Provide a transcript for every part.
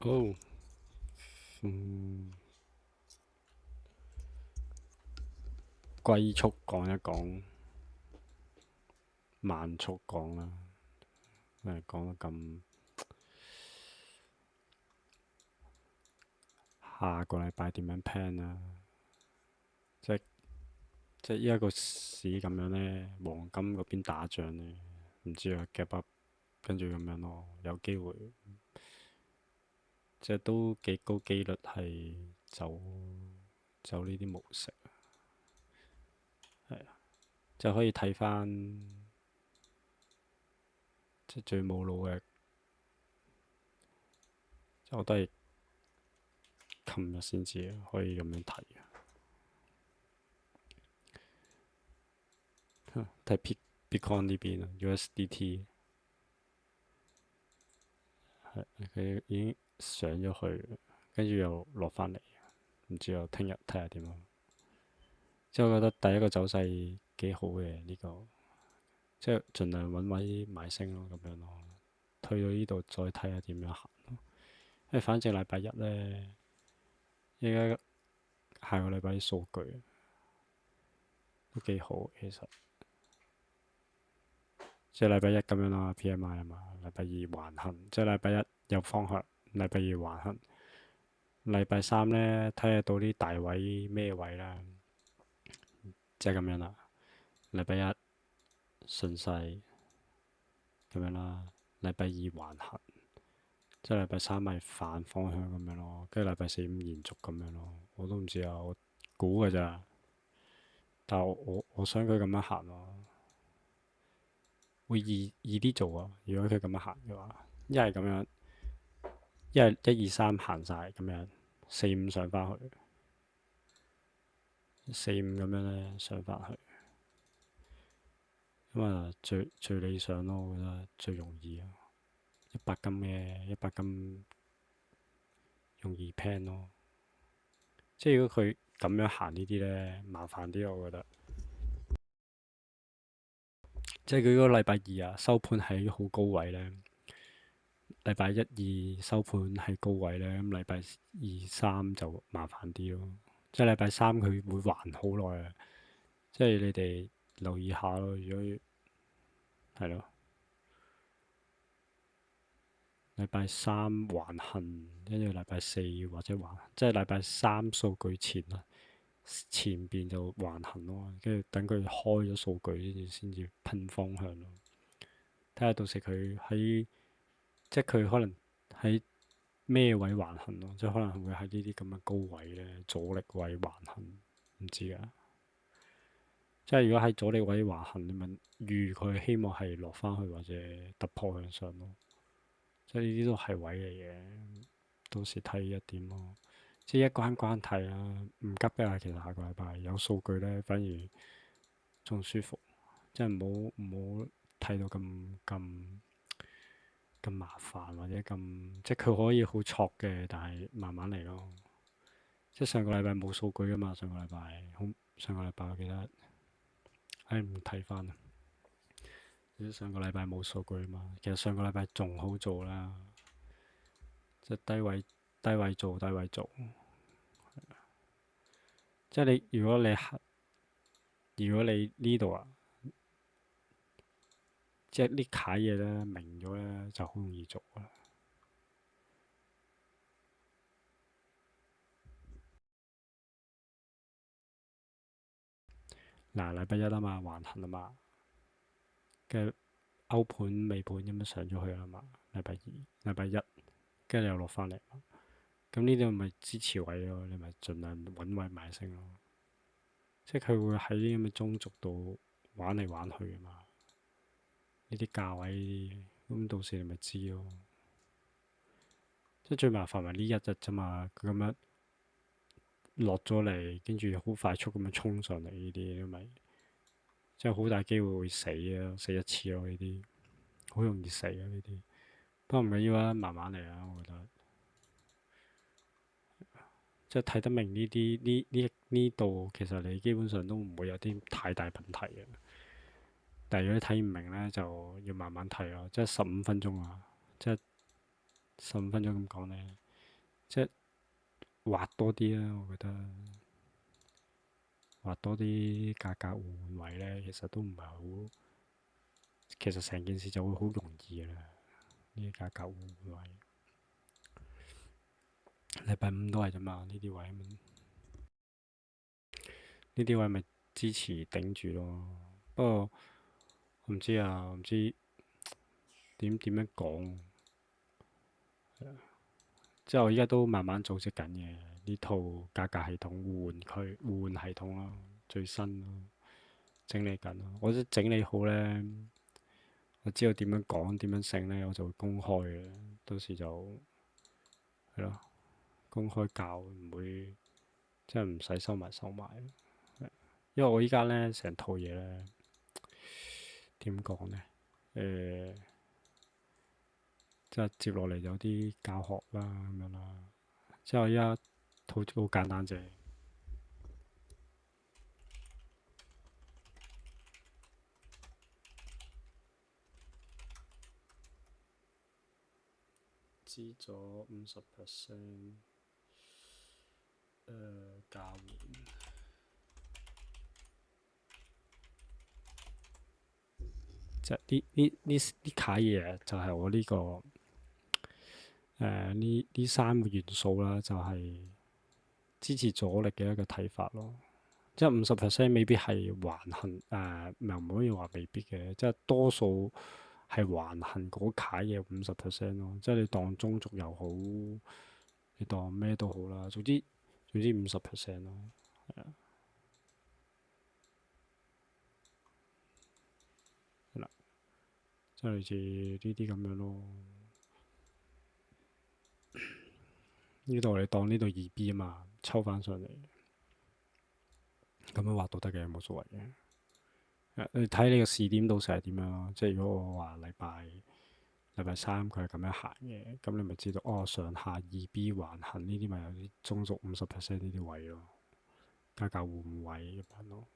好，嗯，龜速講一講，慢速講啦，講得咁，下個禮拜點樣 plan 啊？即即依家個市咁樣呢，黃金嗰邊打仗呢，唔知啊夾 up 跟住咁樣咯，有機會，即都幾高機率係走呢啲模式，係啊，即可以睇翻即最冇腦嘅，我都係琴日先知可以咁樣睇。睇 Bitcoin 呢邊啊，USDT 係佢已經上咗去，跟住又落翻嚟，唔知我聽日睇下點咯。即係我覺得第一個走勢幾好嘅呢個，即係盡量揾位買升咯，咁樣咯。退到呢度再睇下點樣行咯。因為反正禮拜一呢，依家下個禮拜啲數據都幾好，其實即係禮拜一咁樣啦，PMI 啊嘛，禮拜二橫行，即係禮拜一有方向，禮拜二橫行。禮拜三呢，睇下到啲大位咩位啦，即係咁樣啦。禮拜一順勢咁樣啦，禮拜二橫行，即係禮拜三咪反方向咁樣咯，跟住禮拜四五延續咁樣咯。我都唔知啊，我估㗎咋，但係我想佢咁樣行咯，會易啲做啊。如果佢咁樣行嘅話，一係咁樣，一係一二三行晒咁樣，四五上翻去，四五咁樣咧上翻去。咁啊，最理想咯，我覺得最容易啊，一百金容易 plan 咯。即係如果佢咁樣行呢啲呢，麻煩啲，我覺得。即係佢嗰個禮拜二啊，收盤喺好高位呢，禮拜一二收盤喺高位呢，咁禮拜二三就麻煩啲咯。即係禮拜三佢會還好耐啊，即係你哋留意下咯。如果係咯。禮拜三橫行，跟住禮拜四或者橫，即係禮拜三數據前啊，前邊就橫行咯，跟住等佢開咗數據，跟住先至噴方向咯。睇下到時佢喺，即係佢可能喺咩位橫行咯，即係可能會喺呢啲咁嘅高位咧，阻力位橫行，唔知啊。即係如果喺阻力位橫行，你咪預佢希望係落翻去或者突破向上咯。即係呢啲都係位嚟嘅，到時睇一點咯。即係一關關睇啦，唔急㗎。其實下個禮拜有數據咧，反而仲舒服。即係唔好睇到咁麻煩或者咁，即係佢可以好錯嘅，但係慢慢嚟咯。即係上個禮拜冇數據㗎嘛，上個禮拜好，上個禮拜我記得，唉唔睇翻啊。上個禮拜冇數據啊嘛，其實上個禮拜仲好做啦。即係低位做，低位做。即係你，如果你呢度啊，即係呢卡嘢咧明咗咧，就好容易做啊。嗱，禮拜一啊嘛，橫行啊嘛，跟住歐盤尾盤咁樣上咗去啦嘛。禮拜二、禮拜一，跟住又落翻嚟。咁呢啲咪支持位咯，你咪盡量揾位買升咯。即係佢會喺啲咁嘅中軸度玩嚟玩去啊嘛。呢啲價位，咁到時你咪知咯。即係最麻煩咪呢一日啫嘛，佢咁樣落咗嚟，跟住好快速咁樣衝上嚟呢啲，咪即係好大機會會死啊，死一次咯呢啲，好容易死啊呢啲。不過唔緊要啊，慢慢嚟啊，我覺得。即係睇得明呢度，其實你基本上都唔會有啲太大問題嘅。但係如果你睇唔明咧，就要慢慢睇咯。即係15分鐘啊，即係15分鐘咁講咧。即係畫多啲啊！我覺得畫多啲價格互換位咧，其實都唔係好，其實成件事就會好容易嘅啦。呢啲價格互換位，禮拜五都係啫嘛，呢啲位，呢啲位咪支持頂住咯。不過我唔知啊，唔知點樣講。即係我依家都慢慢組織緊嘅呢套價格系統互換系統咯，最新咯，整理緊咯。我覺得整理好咧，我知道點樣講點樣整咧，我就會公開嘅。到時就係咯，公開教唔會即係唔使收埋。因為我依家咧成套嘢咧點講咧？即係接落嚟有啲教學啦咁樣啦。即係我依家套好簡單啫。支咗50%，交換，即係呢卡嘢就係我呢個呢三個元素啦，就係支持阻力嘅一個睇法咯。即係50%未必係橫行，又唔可以話未必嘅，即係多數係橫行嗰卡嘢50%咯。即係你當中軸又好，你當咩都好啦。總之50%咯。係啊，係啦，即係類似呢啲咁樣咯。呢度你當呢度2B 啊嘛，抽翻上嚟，咁樣畫都得嘅，冇所謂嘅。你睇你個視點到時係點樣咯？即係如果我話禮拜三佢係咁樣行嘅，咁你咪知道哦，上下2B 橫行呢啲咪有啲中軸50%呢啲位咯，價格互換位咁樣咯，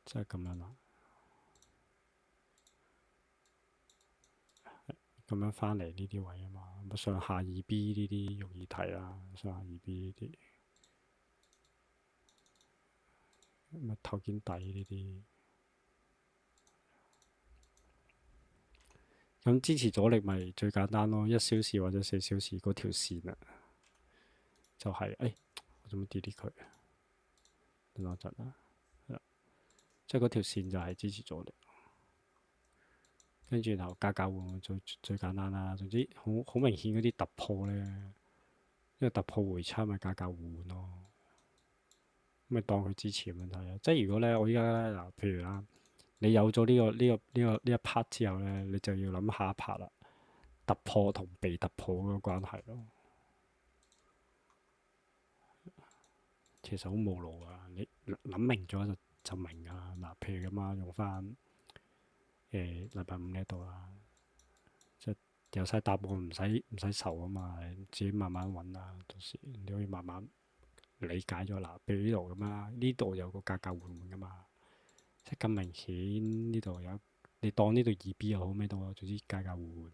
即係咁樣啦。咁樣翻嚟呢啲位啊嘛，咁上下 2B 呢啲容易睇啦，上下 2B 呢啲，咁頭肩底呢啲。咁支持阻力咪最簡單咯，1小時或者4小時嗰條線啊，就係、我做乜 delete 佢？等我陣啊，即係嗰條線就係支持阻力，跟住然後價格換最簡單啦。總之好明顯嗰啲突破咧，因為突破回測咪價格換咯，咁咪當佢支持咁樣睇啊。即係如果咧，我依家咧嗱，譬如啦，你有咗呢一 part 之後咧，你就要諗下一 part 啦，突破同被突破嗰個關係咯。其實好無腦啊！你諗明咗就明㗎啦。嗱，譬如咁啊，用翻禮拜五呢度啦，即係有晒答案，唔使愁啊嘛，自己慢慢揾啦。到時你可以慢慢理解咗啦。譬如呢度咁啦，呢度有個價格換換㗎嘛，即係咁明顯呢度有，你當呢度2B 又好咩都好，總之價格換換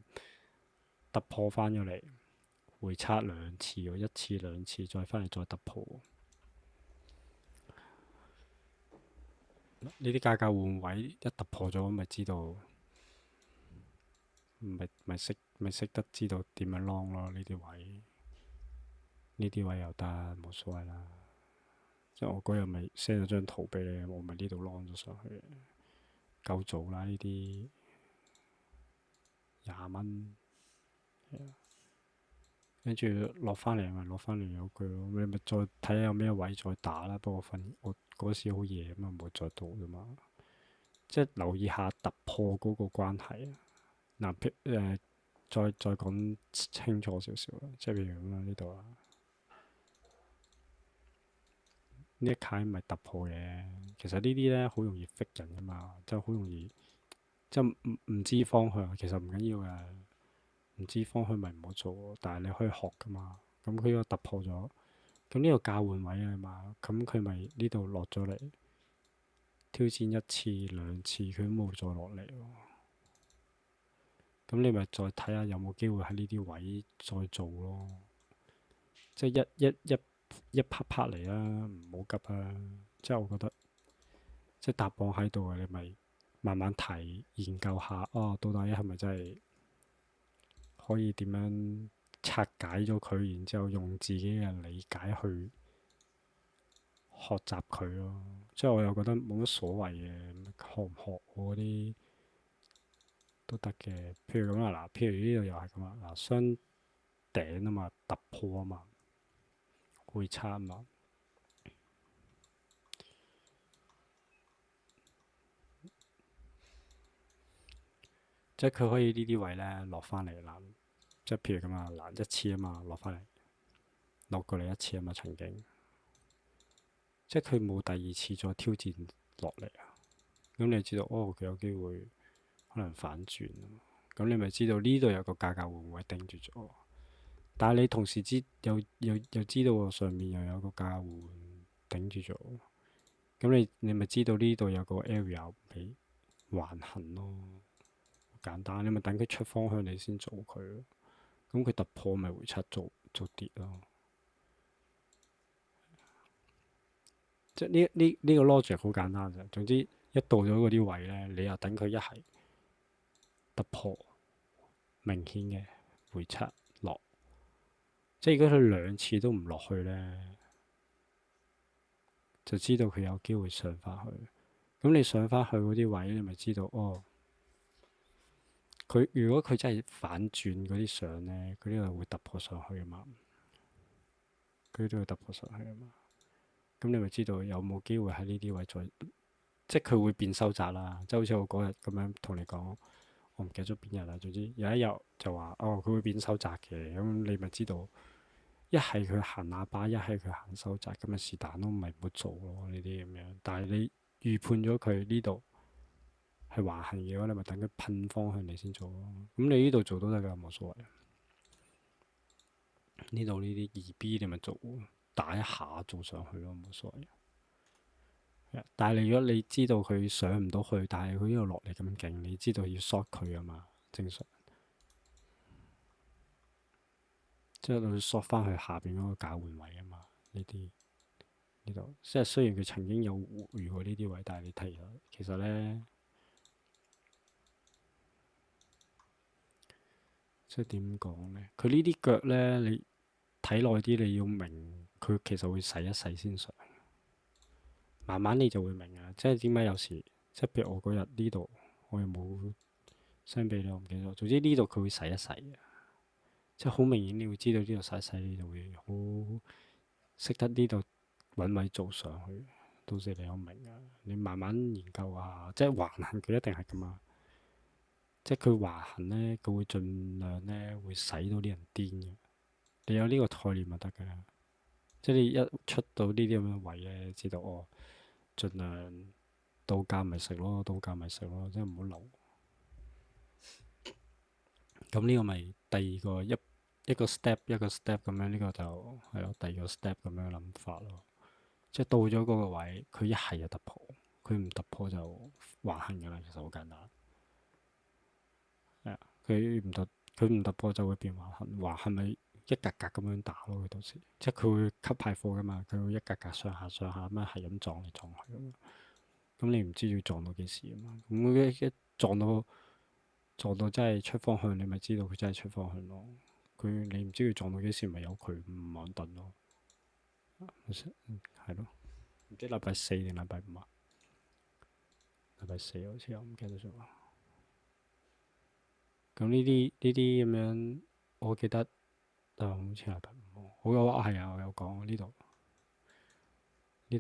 突破翻咗嚟，回測兩次喎，一次兩次再翻嚟再突破。呢啲價格換位一突破咗，咪知道，咪識得知道點樣 long 咯。呢啲位又得，冇所謂啦。即係我嗰日咪 send 咗張圖俾你，我咪呢度 long 咗上去，夠做啦。呢啲20蚊，跟住落翻嚟咪落翻嚟有句咯。你咪再睇下有咩位再打啦。不過我嗰時好夜咁啊，冇再到啫嘛。即係留意下突破嗰個關係啊。嗱，再講清楚少少啦，即係譬如咁啦，呢度啦，呢一楷唔係突破嘅。其實呢啲咧好容易 fit 人噶嘛，即係好容易，即係唔知方向，其實唔緊要嘅，唔知方向咪唔好做，但係你可以學噶嘛。咁佢個突破咗，咁呢個交換位啊嘛，咁佢咪呢度落咗嚟挑戰一次兩次，佢都冇再落嚟喎。咁你咪再睇下有冇機會喺呢啲位再做咯。即係一拍拍嚟啦，唔好急啊！即係我覺得，即係答案喺度啊，你咪慢慢睇研究下，哦，到底係咪真係可以點樣拆解咗佢，然之後用自己嘅理解去學習佢咯。即係我又覺得冇乜所謂嘅，學唔學我嗰啲都得嘅。譬如咁啊，嗱，譬如呢度又係咁啊，嗱，雙頂啊嘛，突破啊嘛，會差啊嘛。即係佢可以呢啲位咧落翻嚟啦，即係譬如咁啊，嗱，一次啊嘛，落翻嚟，落過嚟一次啊嘛，曾經，即係佢冇第二次再挑戰落嚟啊。咁你知道，哦，佢有機會可能反轉啊。咁你咪知道呢度有個價格會唔會頂住咗？但係你同時又知道上面又有個價會頂住咗。咁你咪知道呢度有個 area 俾橫行咯，簡單。你咪等佢出方向你先做佢咯。咁佢突破咪回測做跌咯。即係呢個 logic 好簡單啫。總之一到咗嗰啲位咧，你又等佢一係突破明顯嘅回測落。即係如果佢兩次都唔落去咧，就知道佢有機會上翻去。咁你上翻去嗰啲位，你咪知道哦。佢如果佢真係反轉嗰啲相咧，佢呢度會突破上去啊嘛。佢都會突破上去啊嘛。咁你咪知道有冇機會喺呢啲位再，即係佢會變收窄啦。即係好似我嗰日咁樣同你講，我唔記得咗邊日啦。總之有一日就話哦，佢會變收窄嘅。咁你咪知道，一係佢行喇叭，一係佢行收窄，咁咪是但咯，咪唔好做咯呢啲咁樣。但係你預判咗佢呢度係橫行嘅話，你咪等佢噴方向你先做咯。咁你呢度做都得㗎，冇所謂。呢度呢啲二 B 你咪做打一下做上去咯，冇所謂。但係你如果你知道佢上唔到去，但係佢呢度落嚟咁勁，你知道要 short 佢啊嘛，正常。即係佢 short 翻去下邊嗰個價換位啊嘛，呢啲呢度。即係雖然佢曾經有回過呢啲位，但係你睇下，其實咧，即係點講咧？佢呢啲腳咧，你睇耐啲，你要明佢其實會洗一洗先上。慢慢你就會明啊。即係點解有時，即係譬如我嗰日呢度，我又冇 send 俾你，我唔記得咗。總之呢度佢會洗一洗嘅，即係好明顯，你會知道呢度洗一洗，你就會好識得呢度揾位做上去。到時你有明啊，你慢慢研究下，即係橫行佢一定係咁啊。即係佢橫行咧，佢會盡量咧會使到啲人癲嘅。你有呢個概念就得㗎啦。即係你一出到呢啲咁嘅位咧，知道哦，盡量到價咪食咯，到價咪食咯，即係唔好留。咁呢個咪第二個一個 step 一個 step 咁樣，呢個就係咯，第二個 step 咁樣諗法咯。即係到咗嗰個位，佢一係就突破，佢唔突破就橫行㗎啦。其實好簡單。係啊，佢唔突破就會變橫行，橫行咪一格格咁樣打咯。佢到時即係佢會吸派貨㗎嘛，佢會一格格上下上下咁樣係咁撞嚟撞去咁。咁你唔知要撞到幾時啊嘛？咁佢一撞到真係出方向，你咪知道佢真係出方向咯。你唔知佢撞到幾時，咪由佢唔穩陣咯。係咯，唔知禮拜四定禮拜五啊？禮拜四好似我唔記得咗。咁呢啲咁樣，我記得好似禮拜五。好有係啊，我有講呢度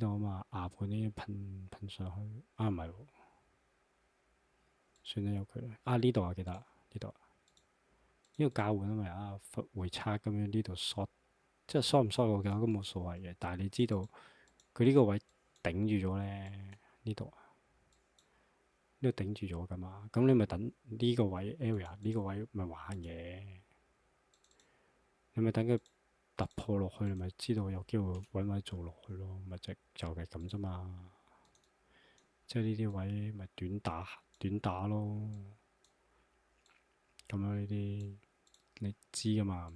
啊嘛，牙盤呢噴上去啊，唔係喎，算啦，有佢啦。啊呢度我記得呢度呢個價換啊咪啊回測咁樣，呢度 short 即係 short 唔 short 我覺得都冇所謂嘅。但係你知道佢呢個位頂住咗咧，呢度頂住咗㗎嘛，咁你咪等呢個位 area 呢個位咪玩嘅，你咪等佢突破落去，你咪知道有機會揾位做落去咯，咪就係咁啫嘛。即係呢啲位咪短打咯，咁樣呢啲你知㗎嘛。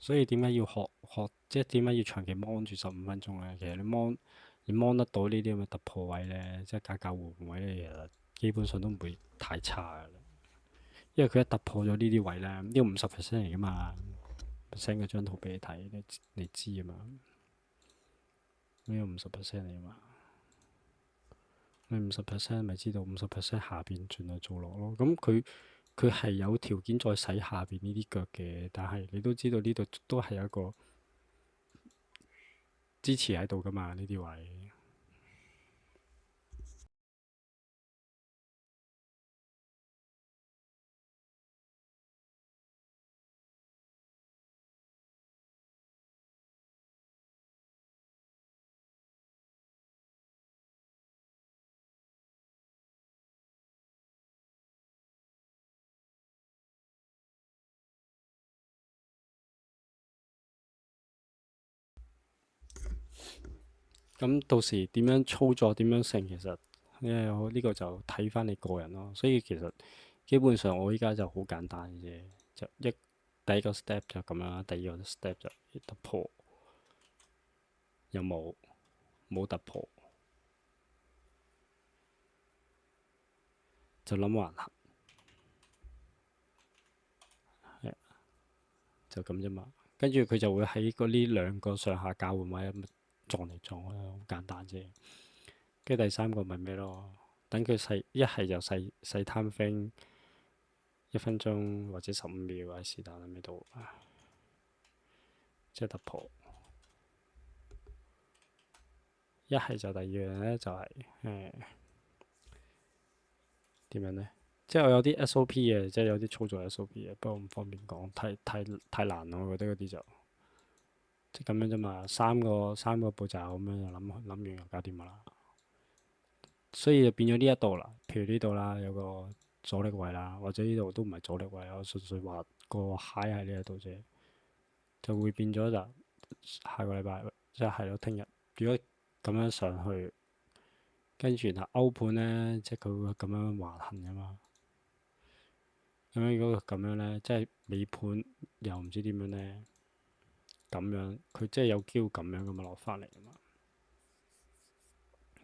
所以點解要學，即係點解要長期 mon 住15分鐘咧？其實你 mon 得到呢啲咁嘅突破位咧，即係價格換位咧，其實基本上都唔會太差嘅。因為佢一突破咗呢啲位咧，呢個50% 嚟噶嘛，send 嗰張圖俾你睇，你知啊嘛，呢個50% 嚟啊嘛，你50%咪知道50% 下邊盡量做落咯。咁佢係有條件再洗下邊呢啲腳嘅，但係你都知道呢度都係有一個支持喺度噶嘛，呢啲位。咁到時點樣操作，點樣成，其實呢個就睇翻你個人咯。所以其實基本上我依家就好簡單嘅啫，第一個 step 就咁樣啦，第二個 step 就突破，有冇突破就諗橫行，係就咁啫嘛。跟住佢就會喺嗰呢兩個上下交換位咁撞嚟撞去，好簡單啫。跟住第三個咪咩咯？等佢細一係就細攤飛1分鐘或者15秒或者是但喺咩度，即係突破。一係就第二樣咧，就係點樣呢？即係我有啲 SOP 嘅，即係有啲操作 SOP 嘅，不過唔方便講，太難咯，我覺得嗰啲就即係咁樣啫嘛，三個步驟咁樣就諗完就搞掂啦。所以就變咗呢一度啦，譬如呢度啦，有個阻力位啦，或者呢度都唔係阻力位，我純粹話個 high 喺呢一度啫，就會變咗就下個禮拜即係咯，聽日如果咁樣上去，跟住然後歐盤咧，即係佢會咁樣橫行噶嘛。咁樣如果佢咁樣咧，即係尾盤又唔知點樣咧，咁樣佢即係有機會咁樣咁樣落翻嚟啊嘛。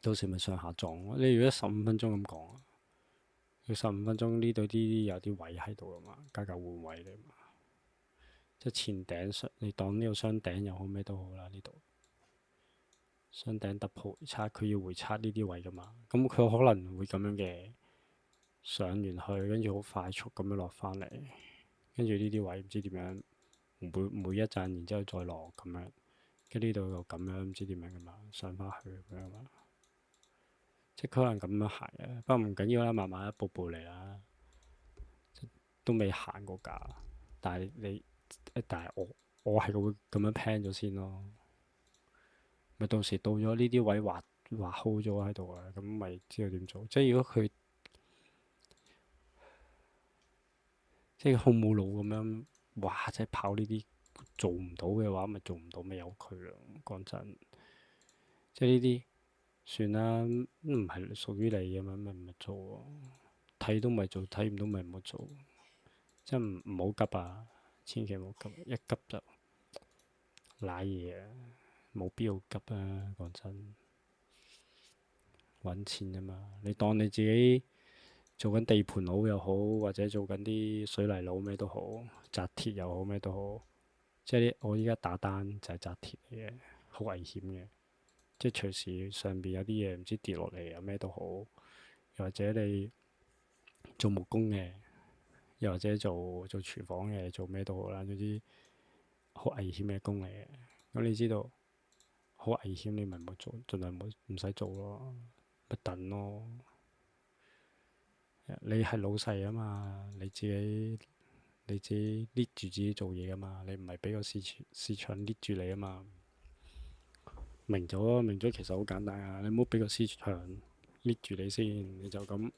到時咪上下撞咯。你如果15分鐘咁講，佢15分鐘呢度啲有啲位喺度啊嘛，價格換位嚟嘛。即係前頂雙，你當呢個雙頂又好咩都好啦，呢度雙頂突破回測，佢要回測呢啲位噶嘛。咁佢可能會咁樣嘅上完去，跟住好快速咁樣落翻嚟，跟住呢啲位唔知點樣，每一陣然之後再落咁樣，跟呢度又咁樣唔知點樣噶嘛，上翻去咁樣嘛。即係佢可能咁樣行嘅，不過唔緊要啦，慢慢一步步嚟啦。都未行過價，但係我係會咁樣 plan 咗先咯。咪到時到咗呢啲位畫好咗喺度啊，咁咪知道點做。即係如果佢即係空冇腦咁樣，哇！即係跑呢啲做唔到嘅話，咪做唔到咪由佢咯。講真，即係呢啲算啦，唔係屬於你嘅嘛，咪唔係做咯。睇都咪做，睇唔到咪唔好做。即係唔好急啊，千祈唔好急，一急就瀨嘢啊，冇必要急啊。講真，揾錢啊嘛，你當你自己做緊地盤佬又好，或者做緊啲水泥佬咩都好，紮鐵又好咩都好，即係我依家打單就係紮鐵嚟嘅，好危險嘅，即係隨時上邊有啲嘢唔知跌落嚟啊咩都好，又或者你做木工嘅，又或者做廚房嘅，做咩都好啦，總之好危險嘅工嚟嘅。咁你知道好危險，你咪唔好做，盡量唔使做咯，咪等咯。你係老細啊嘛，你自己 lead 住自己做嘢啊嘛，你唔係俾個市場 lead 住你啊嘛。明咗啊，明咗其實好簡單啊，你唔好俾個市場 lead 住你先，你就咁。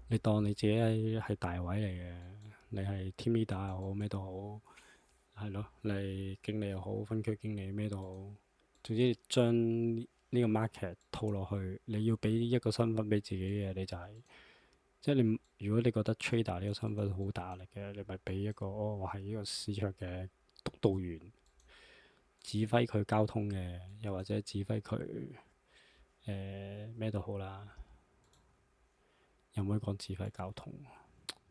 你當你自己係大位嚟嘅，你係 team leader 又好咩都好，係咯，你係經理又好，分區經理咩都好，總之將呢個 market 套落去，你要俾一個身份俾自己嘅，你就係即係你，如果你覺得 trader 呢個身份好大壓力嘅，你咪俾一個我係呢個市場嘅督導員，指揮佢交通嘅，又或者指揮佢咩都好啦。又唔可以講指揮交通，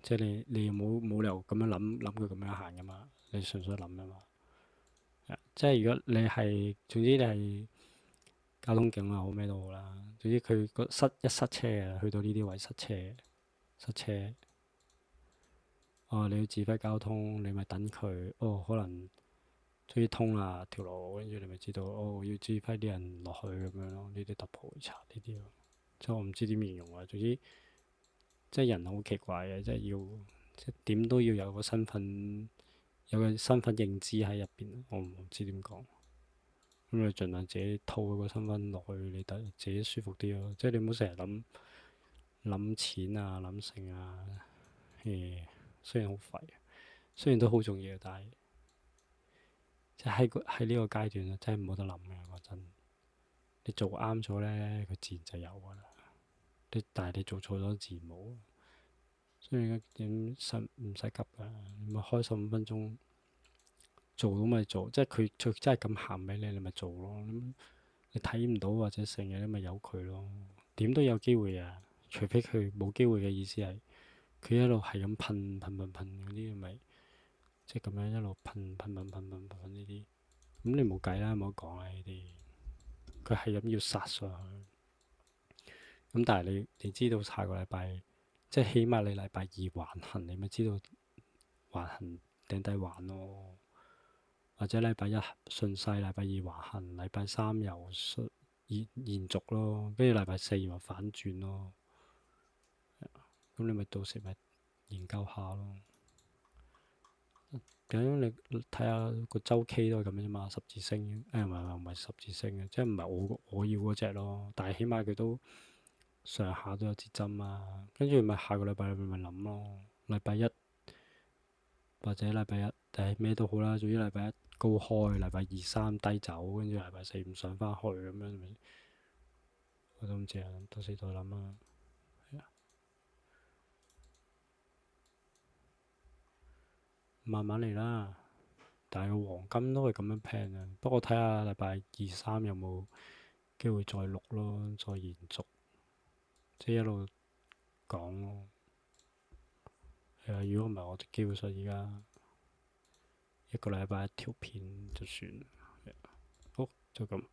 即係你冇理由咁樣諗佢咁樣行噶嘛？你純粹諗啊嘛。即係如果你係，總之你係交通警啊，好咩都好啦。總之佢個塞車啊，去到呢啲位塞車，哦，你要指揮交通，你咪等佢。哦，可能終於通啦條路，跟住你咪知道，哦，要指揮啲人落去咁樣咯。呢啲突破會查呢啲咯，即係我唔知點形容啊。總之，即係人好奇怪嘅，即係要即係點都要有個身份，有個身份認知喺入邊。我唔知點講。咁你盡量自己套個身份落去，你得自己舒服啲咯。即係你唔好成日諗錢啊、諗性啊。雖然好廢，雖然都好重要，但係即係喺呢個階段啊，真係冇得諗嘅。講真，你做啱咗咧，佢自然就有噶啦。但係你做錯咗，自然冇。所以點唔使急噶，你咪開15分鐘做到咪做，即係佢真係咁行俾你，你咪做咯。你睇唔到或者成日，你咪由佢咯。點都有機會啊，除非佢冇機會嘅意思係佢一路係咁噴嗰啲，咪即係咁樣一路噴呢啲。咁你冇計啦，冇得講啦呢啲。佢係咁要殺上去。咁但係你知道下個禮拜，即係起碼你禮拜二橫行，你咪知道橫行頂底橫咯。或者禮拜一順勢，禮拜二橫行，禮拜三又延續咯，跟住禮拜四又反轉咯。咁你咪到時咪研究下咯。咁你睇下個周期都係咁樣啫嘛，十字星，唔係十字星嘅，即係唔係我要嗰隻咯。但係起碼佢都上下都有支針啊。跟住咪下個禮拜咪諗咯。禮拜一或者禮拜一誒咩都好啦，總之禮拜一高開，禮拜二三低走，跟住禮拜四五上翻去咁樣咪，我都唔知啊，到時再諗啊。慢慢嚟啦。但係個黃金都係咁樣 plan 啊。不過睇下禮拜二三有冇機會再錄咯，再延續，即係一路講咯。係啊，如果唔係，我基本上而家一個禮拜一條片就算。好，就咁。